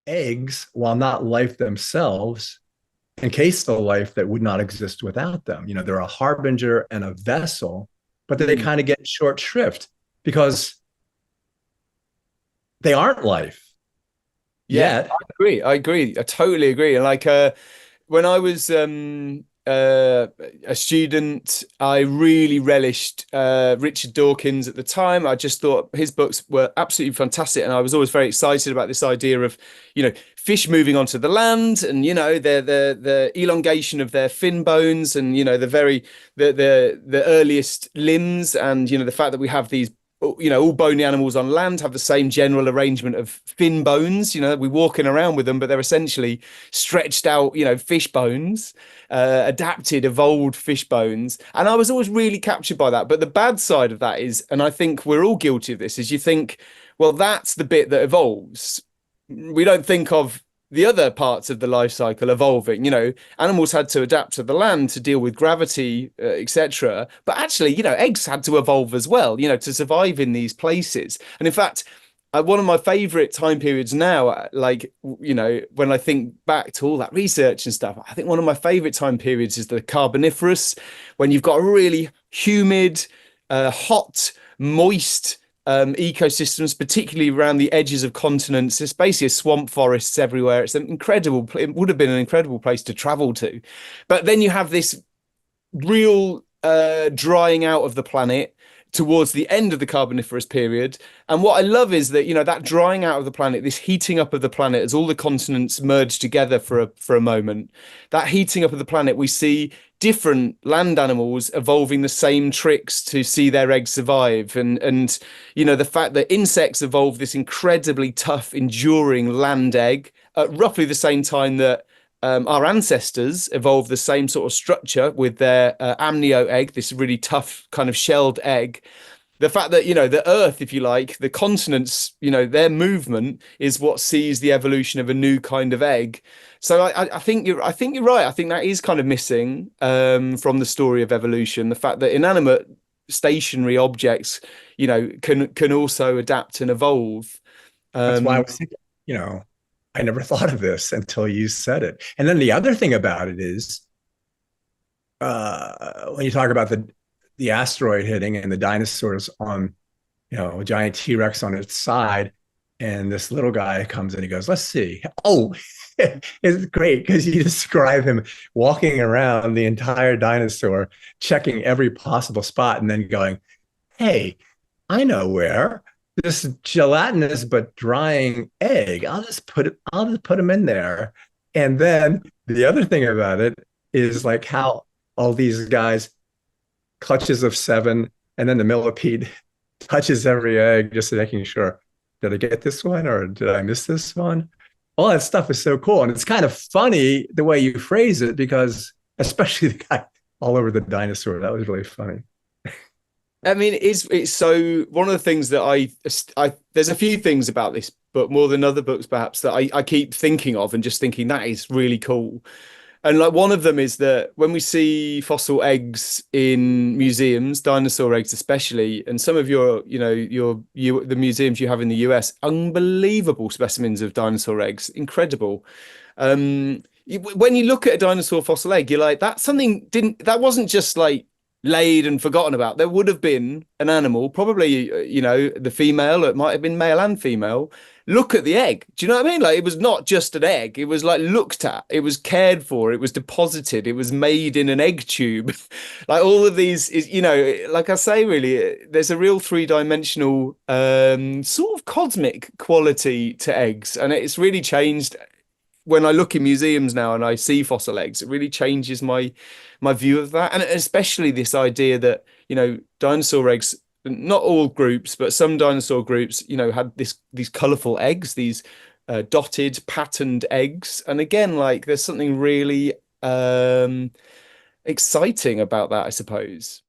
eggs, while not life themselves, encase the life that would not exist without them. They're a harbinger and a vessel, but they Mm. kind of get short shrift because they aren't life Yeah, yet. I agree. I agree. I totally agree. And like when I was a student, I really relished Richard Dawkins at the time. I just thought his books were absolutely fantastic, and I was always very excited about this idea of, fish moving onto the land, and the elongation of their fin bones, and the earliest limbs, and the fact that we have these all bony animals on land have the same general arrangement of fin bones. We're walking around with them, but they're essentially stretched out, fish bones, adapted, evolved fish bones. And I was always really captured by that. But the bad side of that is, and I think we're all guilty of this, is you think, well, that's the bit that evolves. We don't think of the other parts of the life cycle evolving. Animals had to adapt to the land to deal with gravity, etc. But actually, eggs had to evolve as well, to survive in these places. And in fact, one of my favorite time periods now, when I think back to all that research and stuff, I think one of my favorite time periods is the Carboniferous, when you've got a really humid, hot, moist ecosystems, particularly around the edges of continents. It's basically swamp forests everywhere. It would have been an incredible place to travel to. But then you have this real drying out of the planet towards the end of the Carboniferous period. And what I love is that, that drying out of the planet, this heating up of the planet as all the continents merge together for a moment, that heating up of the planet, we see different land animals evolving the same tricks to see their eggs survive. And the fact that insects evolve this incredibly tough, enduring land egg at roughly the same time that our ancestors evolved the same sort of structure with their amnio egg, this really tough kind of shelled egg. The fact that, the Earth, if you like, the continents, their movement is what sees the evolution of a new kind of egg. So I think I think you're right. I think that is kind of missing from the story of evolution. The fact that inanimate stationary objects, can also adapt and evolve. That's why I Um, was thinking, you know, I never thought of this until you said it. And then the other thing about it is, when you talk about the asteroid hitting and the dinosaurs on, a giant T-Rex on its side, and this little guy comes in, he goes, "Let's see." Oh, it's great because you describe him walking around the entire dinosaur, checking every possible spot, and then going, "Hey, I know where this gelatinous but drying egg. I'll just put him in there." And then the other thing about it is like how all these guys, clutches of seven, and then the millipede touches every egg just making sure, did I get this one or did I miss this one? All that stuff is so cool. And it's kind of funny the way you phrase it, because especially the guy all over the dinosaur, that was really funny. I mean, it's so one of the things that I there's a few things about this book more than other books perhaps that I keep thinking of and just thinking that is really cool. And like one of them is that when we see fossil eggs in museums, dinosaur eggs especially, and some of the museums you have in the US, unbelievable specimens of dinosaur eggs, incredible. When you look at a dinosaur fossil egg, you're like, that wasn't just like laid and forgotten about. There would have been an animal, probably, the female, it might have been male and female. Look at the egg. Do you know what I mean? Like it was not just an egg. It was like looked at, it was cared for, it was deposited, it was made in an egg tube. Like all of these is, like I say, really, there's a real three-dimensional sort of cosmic quality to eggs. And it's really changed when I look in museums now and I see fossil eggs, it really changes my view of that, and especially this idea that dinosaur eggs, not all groups, but some dinosaur groups, had these colourful eggs, these dotted, patterned eggs, and again, like there's something really exciting about that, I suppose.